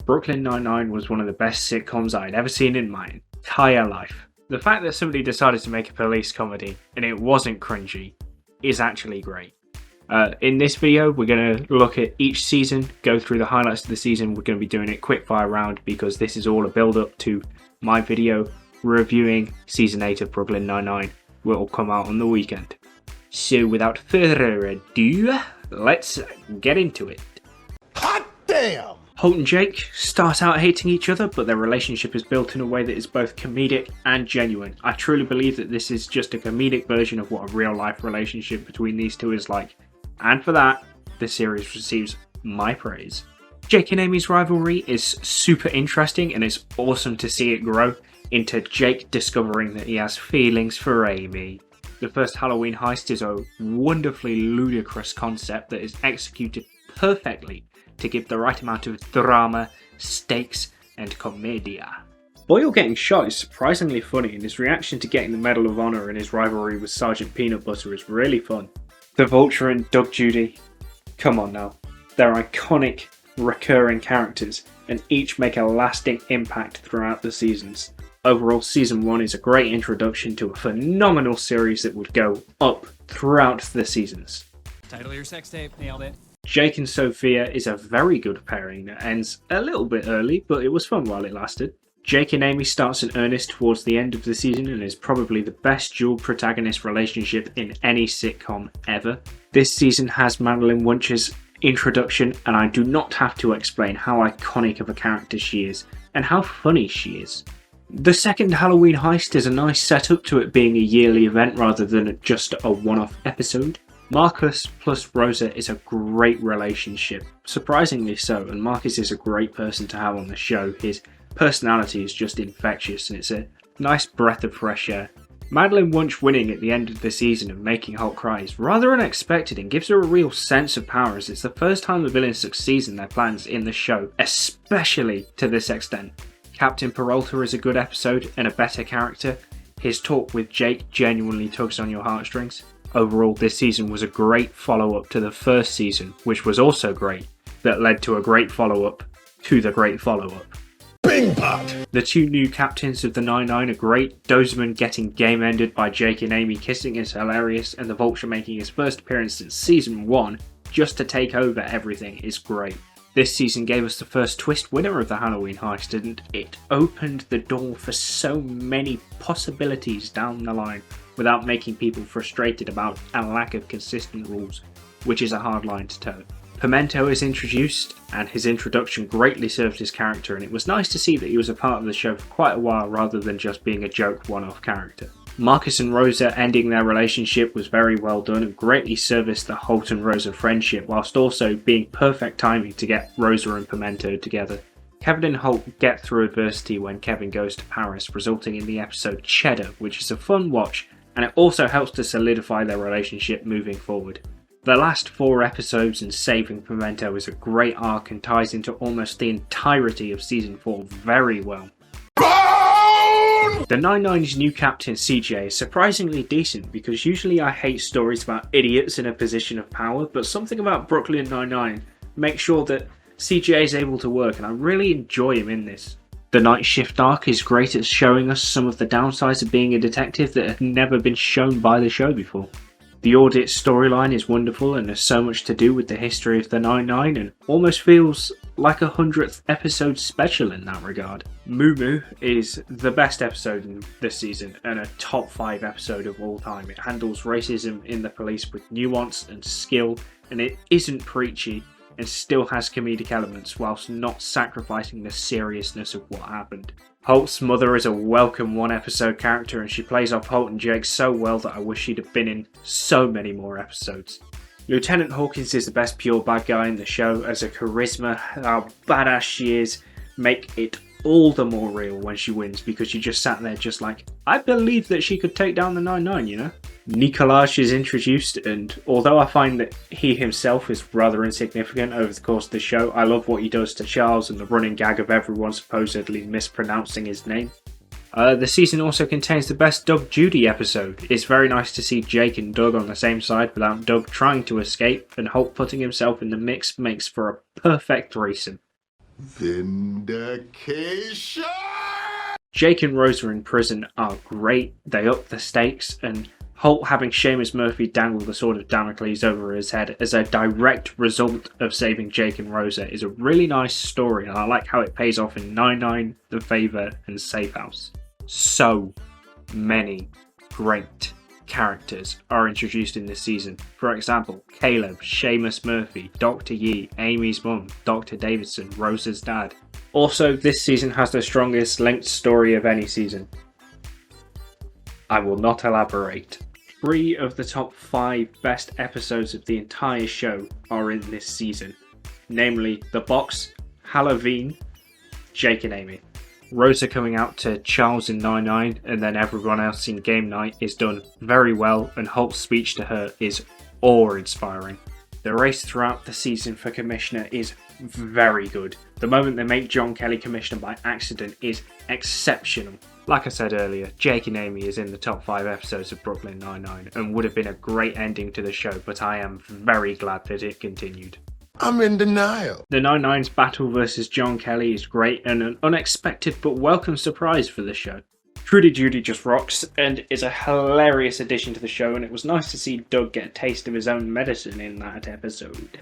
Brooklyn Nine-Nine was one of the best sitcoms I'd ever seen in my entire life. The fact that somebody decided to make a police comedy and it wasn't cringy is actually great. In this video, we're going to look at each season, go through the highlights of the season. We're going to be doing it quick fire round because this is all a build up to my video reviewing season 8 of Brooklyn Nine-Nine, which will come out on the weekend. So without further ado, let's get into it. Hot damn! Holt and Jake start out hating each other, but their relationship is built in a way that is both comedic and genuine. I truly believe that this is just a comedic version of what a real life relationship between these two is like. And for that, the series receives my praise. Jake and Amy's rivalry is super interesting, and it's awesome to see it grow into Jake discovering that he has feelings for Amy. The first Halloween heist is a wonderfully ludicrous concept that is executed perfectly to give the right amount of drama, stakes, and commedia. Boyle getting shot is surprisingly funny, and his reaction to getting the Medal of Honor and his rivalry with Sergeant Peanut Butter is really fun. The Vulture and Doug Judy, come on now, they're iconic, recurring characters, and each make a lasting impact throughout the seasons. Overall, season 1 is a great introduction to a phenomenal series that would go up throughout the seasons. Title of your sex tape, nailed it. Jake and Sophia is a very good pairing that ends a little bit early, but it was fun while it lasted. Jake and Amy starts in earnest towards the end of the season and is probably the best dual protagonist relationship in any sitcom ever. This season has Madeline Wuensch's introduction, and I do not have to explain how iconic of a character she is and how funny she is. The second Halloween heist is a nice setup to it being a yearly event rather than just a one-off episode. Marcus plus Rosa is a great relationship, surprisingly so, and Marcus is a great person to have on the show. His personality is just infectious and it's a nice breath of fresh air. Madeline Wuensch winning at the end of the season and making Holt cry is rather unexpected and gives her a real sense of power, as it's the first time the villain succeeds in their plans in the show, especially to this extent. Captain Peralta is a good episode and a better character. His talk with Jake genuinely tugs on your heartstrings. Overall, this season was a great follow-up to the first season, which was also great, that led to a great follow-up to the great follow-up. Bing pot! The two new captains of the Nine-Nine are great. Dozeman getting game-ended by Jake and Amy kissing is hilarious, and the Vulture making his first appearance since season 1 just to take over everything is great. This season gave us the first twist winner of the Halloween heist, and it opened the door for so many possibilities down the line without making people frustrated about a lack of consistent rules, which is a hard line to toe. Pimento is introduced, and his introduction greatly served his character, and it was nice to see that he was a part of the show for quite a while rather than just being a joke one-off character. Marcus and Rosa ending their relationship was very well done and greatly serviced the Holt and Rosa friendship, whilst also being perfect timing to get Rosa and Pimento together. Kevin and Holt get through adversity when Kevin goes to Paris, resulting in the episode Cheddar, which is a fun watch, and it also helps to solidify their relationship moving forward. The last 4 episodes and Saving Pimento is a great arc and ties into almost the entirety of season 4 very well. The Nine-Nine's new captain CJ is surprisingly decent, because usually I hate stories about idiots in a position of power, but something about Brooklyn Nine-Nine makes sure that CJ is able to work, and I really enjoy him in this. The night shift arc is great at showing us some of the downsides of being a detective that have never been shown by the show before. The audit storyline is wonderful and has so much to do with the history of the Nine-Nine and almost feels like a 100th episode special in that regard. Moo Moo is the best episode in this season and a top 5 episode of all time. It handles racism in the police with nuance and skill, and it isn't preachy and still has comedic elements whilst not sacrificing the seriousness of what happened. Holt's mother is a welcome 1 episode character, and she plays off Holt and Jake so well that I wish she'd have been in so many more episodes. Lieutenant Hawkins is the best pure bad guy in the show, as her charisma, how badass she is, make it all the more real when she wins, because you just sat there just like, I believe that she could take down the Nine-Nine, you know? Nikolaj is introduced, and although I find that he himself is rather insignificant over the course of the show, I love what he does to Charles and the running gag of everyone supposedly mispronouncing his name. The season also contains the best Doug Judy episode. It's very nice to see Jake and Doug on the same side without Doug trying to escape, and Holt putting himself in the mix makes for a perfect threesome. Vindication! Jake and Rosa in prison are great, they up the stakes, and Holt having Seamus Murphy dangle the sword of Damocles over his head as a direct result of saving Jake and Rosa is a really nice story, and I like how it pays off in 9-9, The Favour and Safe House. So many great characters are introduced in this season. For example, Caleb, Seamus Murphy, Dr. Yee, Amy's mum, Dr. Davidson, Rosa's dad. Also, this season has the strongest linked story of any season. I will not elaborate. 3 of the top 5 best episodes of the entire show are in this season. Namely, The Box, Halloween, Jake and Amy. Rosa coming out to Charles in 9-9 and then everyone else in Game Night is done very well, and Holt's speech to her is awe-inspiring. The race throughout the season for Commissioner is very good. The moment they make John Kelly Commissioner by accident is exceptional. Like I said earlier, Jake and Amy is in the top 5 episodes of Brooklyn Nine-Nine and would have been a great ending to the show, but I am very glad that it continued. I'm in denial. The 9-9's battle versus John Kelly is great and an unexpected but welcome surprise for the show. Trudy Judy just rocks and is a hilarious addition to the show, and it was nice to see Doug get a taste of his own medicine in that episode.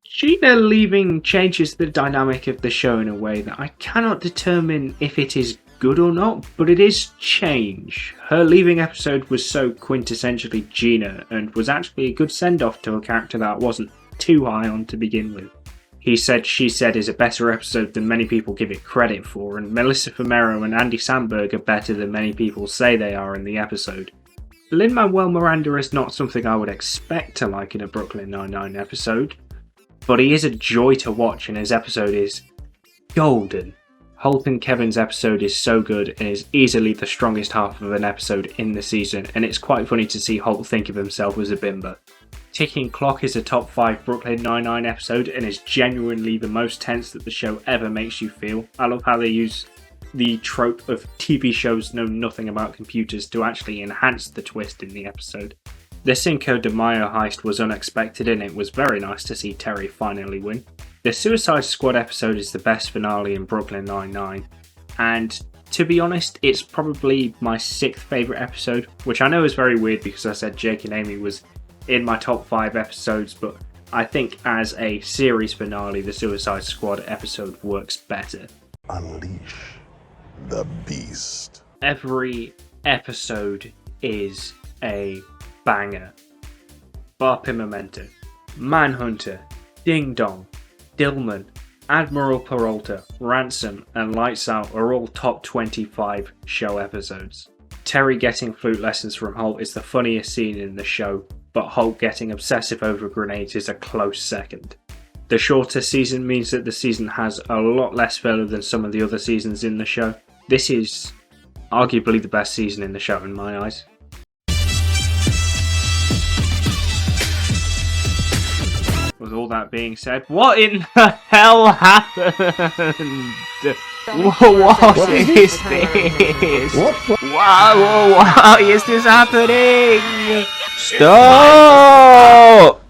Gina leaving changes the dynamic of the show in a way that I cannot determine if it is good or not, but it is change. Her leaving episode was so quintessentially Gina and was actually a good send-off to a character that I wasn't too high on to begin with. He Said, She Said is a better episode than many people give it credit for, and Melissa Fumero and Andy Samberg are better than many people say they are in the episode. Lin-Manuel Miranda is not something I would expect to like in a Brooklyn Nine-Nine episode, but he is a joy to watch and his episode is golden. Holt and Kevin's episode is so good and is easily the strongest half of an episode in the season, and it's quite funny to see Holt think of himself as a bimbo. Ticking Clock is a top 5 Brooklyn Nine-Nine episode and is genuinely the most tense that the show ever makes you feel. I love how they use the trope of TV shows know nothing about computers to actually enhance the twist in the episode. The Cinco de Mayo heist was unexpected and it was very nice to see Terry finally win. The Suicide Squad episode is the best finale in Brooklyn Nine-Nine, and to be honest, it's probably my 6th favourite episode, which I know is very weird because I said Jake and Amy was in my top 5 episodes, but I think as a series finale, the Suicide Squad episode works better. Unleash the beast. Every episode is a banger. Bar Pimamento, Manhunter, Ding Dong, Dillman, Admiral Peralta, Ransom, and Lights Out are all top 25 show episodes. Terry getting flute lessons from Holt is the funniest scene in the show, but Holt getting obsessive over grenades is a close second. The shorter season means that the season has a lot less filler than some of the other seasons in the show. This is arguably the best season in the show in my eyes. With all that being said, what in the hell happened? What is this? What is this happening? Stop!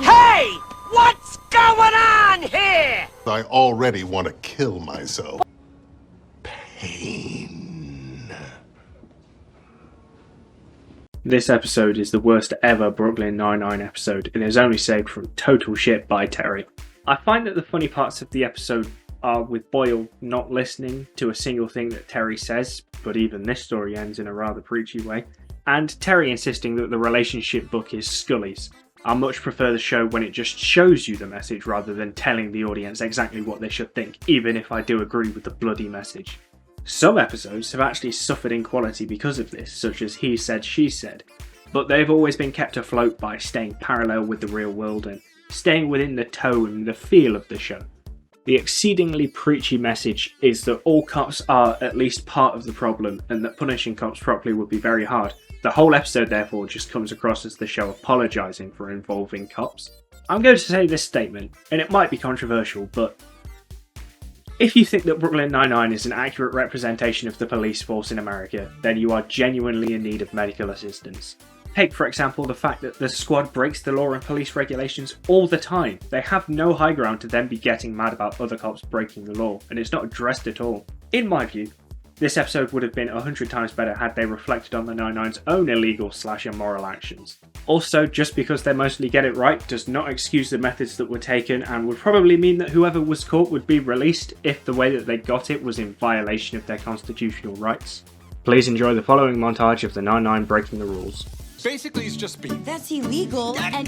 Hey! What's going on here? I already want to kill myself. Pain. This episode is the worst ever Brooklyn Nine-Nine episode and is only saved from total shit by Terry. I find that the funny parts of the episode are with Boyle not listening to a single thing that Terry says, but even this story ends in a rather preachy way, and Terry insisting that the relationship book is Scully's. I much prefer the show when it just shows you the message rather than telling the audience exactly what they should think, even if I do agree with the bloody message. Some episodes have actually suffered in quality because of this, such as He Said, She Said, but they've always been kept afloat by staying parallel with the real world and staying within the tone and the feel of the show. The exceedingly preachy message is that all cops are at least part of the problem and that punishing cops properly would be very hard. The whole episode therefore just comes across as the show apologising for involving cops. I'm going to say this statement, and it might be controversial, but if you think that Brooklyn Nine-Nine is an accurate representation of the police force in America, then you are genuinely in need of medical assistance. Take, for example, the fact that the squad breaks the law and police regulations all the time. They have no high ground to then be getting mad about other cops breaking the law, and it's not addressed at all. In my view, this episode would have been 100 times better had they reflected on the 9-9's own illegal/immoral actions. Also, just because they mostly get it right does not excuse the methods that were taken, and would probably mean that whoever was caught would be released if the way that they got it was in violation of their constitutional rights. Please enjoy the following montage of the 9-9 breaking the rules. Basically, it's just speed. That's illegal. And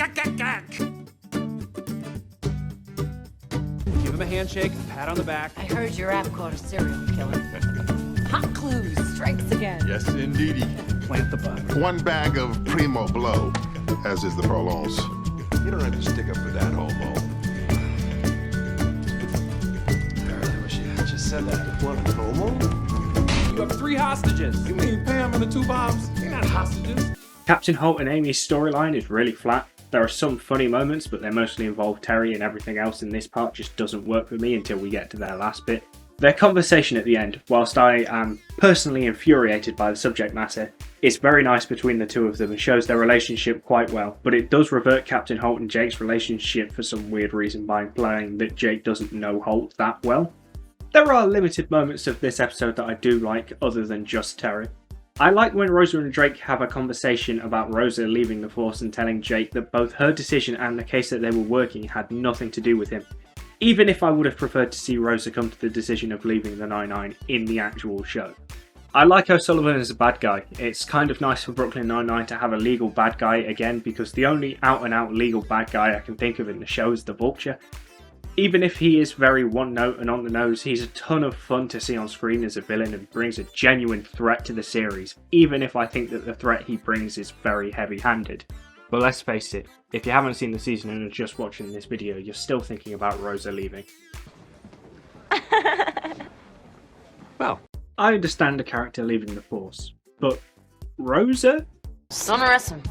Give him a handshake, a pat on the back. I heard your rap caught a serial killer. Hot clues strikes again. Yes, indeedy. Plant the bug. One bag of Primo Blow, as is the Prolonge. You don't have to stick up for that homo. I really wish you had just said that. What, homo? You have 3 hostages. You mean Pam and the 2 Bobs? They're not hostages. Captain Holt and Amy's storyline is really flat. There are some funny moments, but they mostly involve Terry, and everything else in this part just doesn't work for me until we get to their last bit. Their conversation at the end, whilst I am personally infuriated by the subject matter, is very nice between the two of them and shows their relationship quite well, but it does revert Captain Holt and Jake's relationship for some weird reason by implying that Jake doesn't know Holt that well. There are limited moments of this episode that I do like, other than just Terry. I like when Rosa and Drake have a conversation about Rosa leaving the force and telling Jake that both her decision and the case that they were working had nothing to do with him, even if I would have preferred to see Rosa come to the decision of leaving the 9-9 in the actual show. I like O'Sullivan as a bad guy. It's kind of nice for Brooklyn Nine-Nine to have a legal bad guy again, because the only out-and-out legal bad guy I can think of in the show is the Vulture. Even if he is very one-note and on the nose, he's a ton of fun to see on screen as a villain and brings a genuine threat to the series, even if I think that the threat he brings is very heavy-handed. But let's face it, if you haven't seen the season and are just watching this video, you're still thinking about Rosa leaving. Well, I understand a character leaving the force, but Rosa? Son arrest him.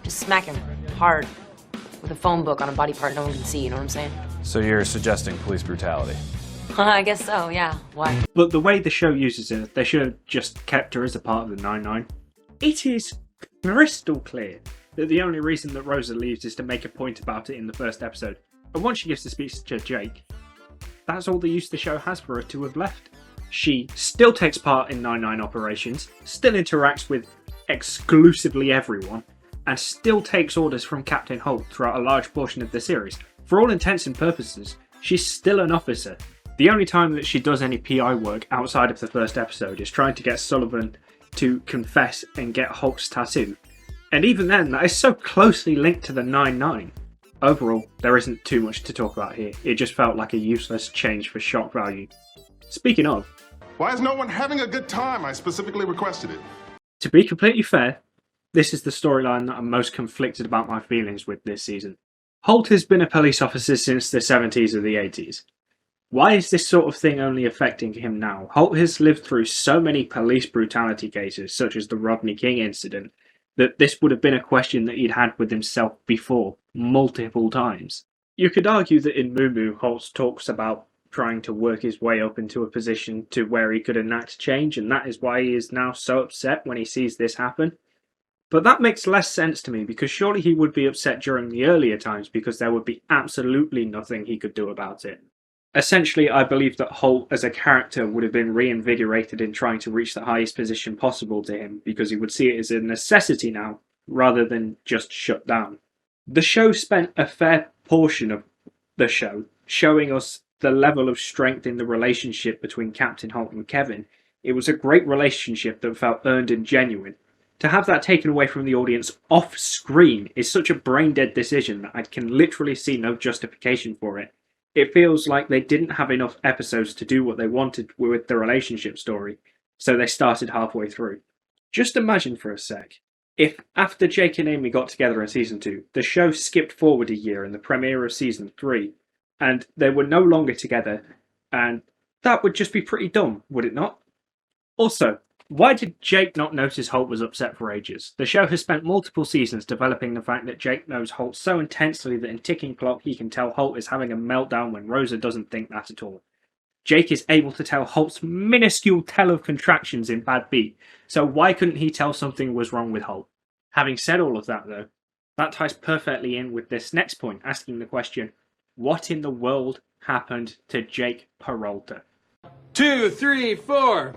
Just smack him. Hard. With a phone book on a body part no one can see, you know what I'm saying? So you're suggesting police brutality? I guess so, yeah. Why? But the way the show uses her, they should have just kept her as a part of the 9-9. It is crystal clear that the only reason that Rosa leaves is to make a point about it in the first episode. And once she gives the speech to Jake, that's all the use the show has for her to have left. She still takes part in 9-9 operations, still interacts with exclusively everyone, and still takes orders from Captain Holt throughout a large portion of the series. For all intents and purposes, she's still an officer. The only time that she does any PI work outside of the first episode is trying to get Sullivan to confess and get Holt's tattoo. And even then, that is so closely linked to the 9-9. Overall, there isn't too much to talk about here. It just felt like a useless change for shock value. Speaking of, Why is no one having a good time? I specifically requested it. to be completely fair, this is the storyline that I'm most conflicted about my feelings with this season. Holt has been a police officer since the 70s or the 80s. Why is this sort of thing only affecting him now? Holt has lived through so many police brutality cases, such as the Rodney King incident, that this would have been a question that he'd had with himself before, multiple times. You could argue that in Moo Moo, Holt talks about trying to work his way up into a position to where he could enact change, and that is why he is now so upset when he sees this happen. But that makes less sense to me, because surely he would be upset during the earlier times because there would be absolutely nothing he could do about it. Essentially, I believe that Holt as a character would have been reinvigorated in trying to reach the highest position possible to him, because he would see it as a necessity now, rather than just shut down. The show spent a fair portion of the show showing us the level of strength in the relationship between Captain Holt and Kevin. It was a great relationship that felt earned and genuine. To have that taken away from the audience off screen is such a brain-dead decision that I can literally see no justification for it. It feels like they didn't have enough episodes to do what they wanted with the relationship story, so they started halfway through. Just imagine for a sec, if after Jake and Amy got together in Season 2, the show skipped forward a year in the premiere of Season 3, and they were no longer together, and that would just be pretty dumb, would it not? Also, why did Jake not notice Holt was upset for ages? The show has spent multiple seasons developing the fact that Jake knows Holt so intensely that in Ticking Clock he can tell Holt is having a meltdown when Rosa doesn't think that at all. Jake is able to tell Holt's minuscule tell of contractions in Bad Beat, so why couldn't he tell something was wrong with Holt? Having said all of that though, that ties perfectly in with this next point, asking the question, what in the world happened to Jake Peralta? 2, 3, 4.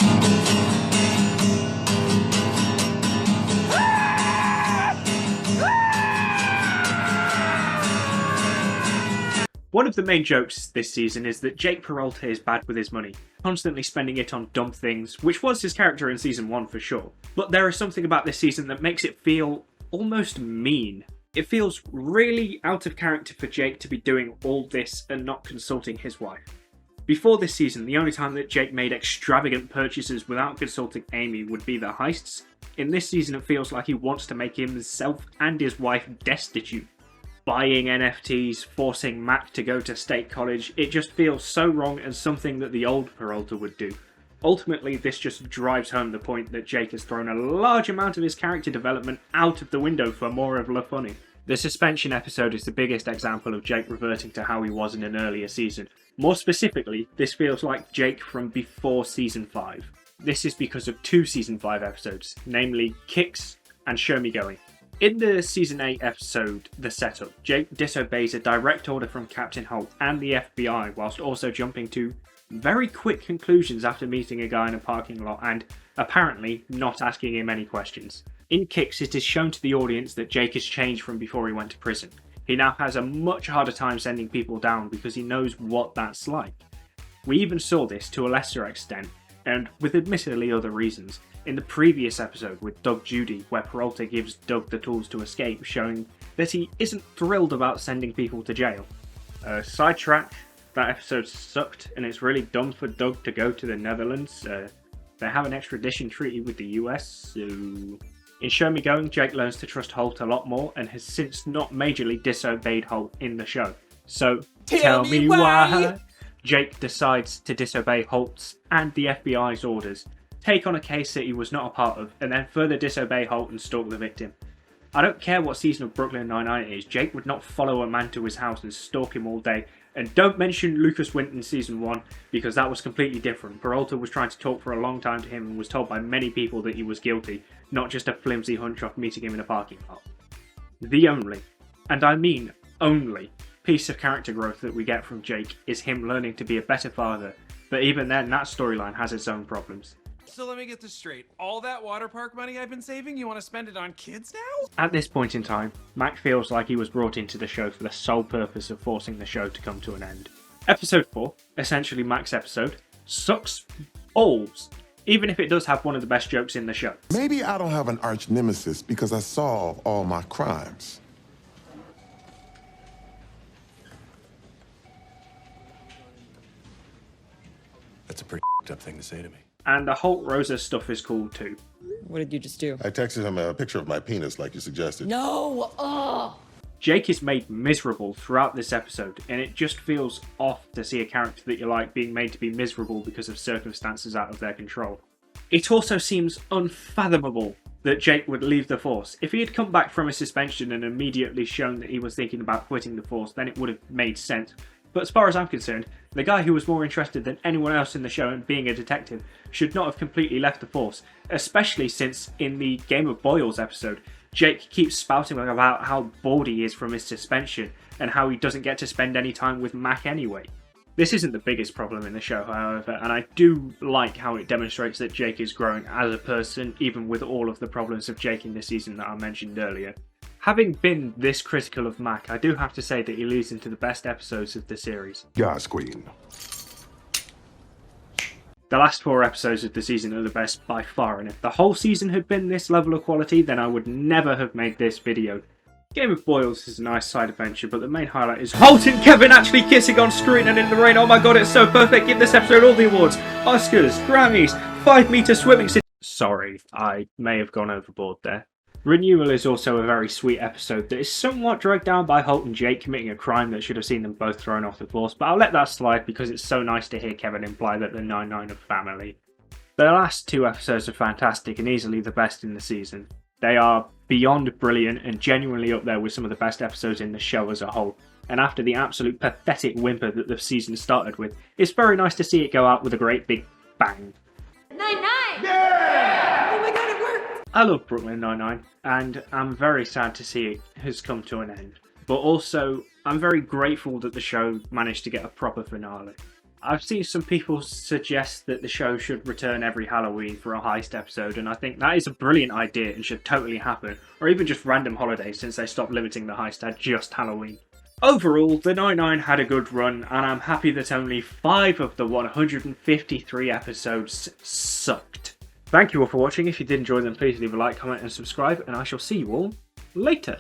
One of the main jokes this season is that Jake Peralta is bad with his money, constantly spending it on dumb things, which was his character in season 1 for sure. But there is something about this season that makes it feel almost mean. It feels really out of character for Jake to be doing all this and not consulting his wife. Before this season, the only time that Jake made extravagant purchases without consulting Amy would be the heists. In this season it feels like he wants to make himself and his wife destitute. Buying NFTs, forcing Mac to go to state college, it just feels so wrong and something that the old Peralta would do. Ultimately, this just drives home the point that Jake has thrown a large amount of his character development out of the window for more of La Funny. The suspension episode is the biggest example of Jake reverting to how he was in an earlier season. More specifically, this feels like Jake from before Season 5. This is because of 2 Season 5 episodes, namely Kicks and Show Me Going. In the Season 8 episode, The Setup, Jake disobeys a direct order from Captain Holt and the FBI whilst also jumping to very quick conclusions after meeting a guy in a parking lot and apparently not asking him any questions. In Kicks, it is shown to the audience that Jake has changed from before he went to prison. He now has a much harder time sending people down because he knows what that's like. We even saw this to a lesser extent, and with admittedly other reasons, in the previous episode with Doug Judy, where Peralta gives Doug the tools to escape, showing that he isn't thrilled about sending people to jail. Sidetrack, that episode sucked, and it's really dumb for Doug to go to the Netherlands. They have an extradition treaty with the US, so... In Show Me Going, Jake learns to trust Holt a lot more and has since not majorly disobeyed Holt in the show. So, tell me why Jake decides to disobey Holt's and the FBI's orders, take on a case that he was not a part of, and then further disobey Holt and stalk the victim. I don't care what season of Brooklyn Nine-Nine it is, Jake would not follow a man to his house and stalk him all day. And don't mention Lucas Winton season 1, because that was completely different. Peralta was trying to talk for a long time to him and was told by many people that he was guilty, not just a flimsy hunch off meeting him in a parking lot. The only, and I mean only, piece of character growth that we get from Jake is him learning to be a better father, but even then that storyline has its own problems. So let me get this straight. All that water park money I've been saving, you want to spend it on kids now? At this point in time, Mac feels like he was brought into the show for the sole purpose of forcing the show to come to an end. Episode 4, essentially Mac's episode, sucks balls, even if it does have one of the best jokes in the show. Maybe I don't have an arch nemesis because I solve all my crimes. That's a pretty up thing to say to me. And the Holt Rosa stuff is cool too. What did you just do? I texted him a picture of my penis like you suggested. No! Ugh! Jake is made miserable throughout this episode, and it just feels off to see a character that you like being made to be miserable because of circumstances out of their control. It also seems unfathomable that Jake would leave the Force. If he had come back from a suspension and immediately shown that he was thinking about quitting the Force, then it would have made sense. But as far as I'm concerned, the guy who was more interested than anyone else in the show in being a detective should not have completely left the Force, especially since in the Game of Boils episode, Jake keeps spouting about how bored he is from his suspension and how he doesn't get to spend any time with Mac anyway. This isn't the biggest problem in the show, however, and I do like how it demonstrates that Jake is growing as a person, even with all of the problems of Jake in this season that I mentioned earlier. Having been this critical of Mac, I do have to say that he leads into the best episodes of the series. God's queen. The last 4 episodes of the season are the best by far, and if the whole season had been this level of quality, then I would never have made this video. Game of Boils is a nice side adventure, but the main highlight is Holt and Kevin actually kissing on screen and in the rain. Oh my god, it's so perfect. Give this episode all the awards. Oscars, Grammys, 5-meter swimming. Sorry, I may have gone overboard there. Renewal is also a very sweet episode that is somewhat dragged down by Holt and Jake committing a crime that should have seen them both thrown off the Force, but I'll let that slide because it's so nice to hear Kevin imply that the 9-9 are family. The last 2 episodes are fantastic and easily the best in the season. They are beyond brilliant and genuinely up there with some of the best episodes in the show as a whole, and after the absolute pathetic whimper that the season started with, it's very nice to see it go out with a great big bang. 9-9! Yeah! Oh my god, it worked! I love Brooklyn Nine-Nine, and I'm very sad to see it has come to an end. But also, I'm very grateful that the show managed to get a proper finale. I've seen some people suggest that the show should return every Halloween for a heist episode, and I think that is a brilliant idea and should totally happen, or even just random holidays since they stopped limiting the heist at just Halloween. Overall, the 9-9 had a good run, and I'm happy that only 5 of the 153 episodes sucked. Thank you all for watching. If you did enjoy them, please leave a like, comment and subscribe, and I shall see you all later.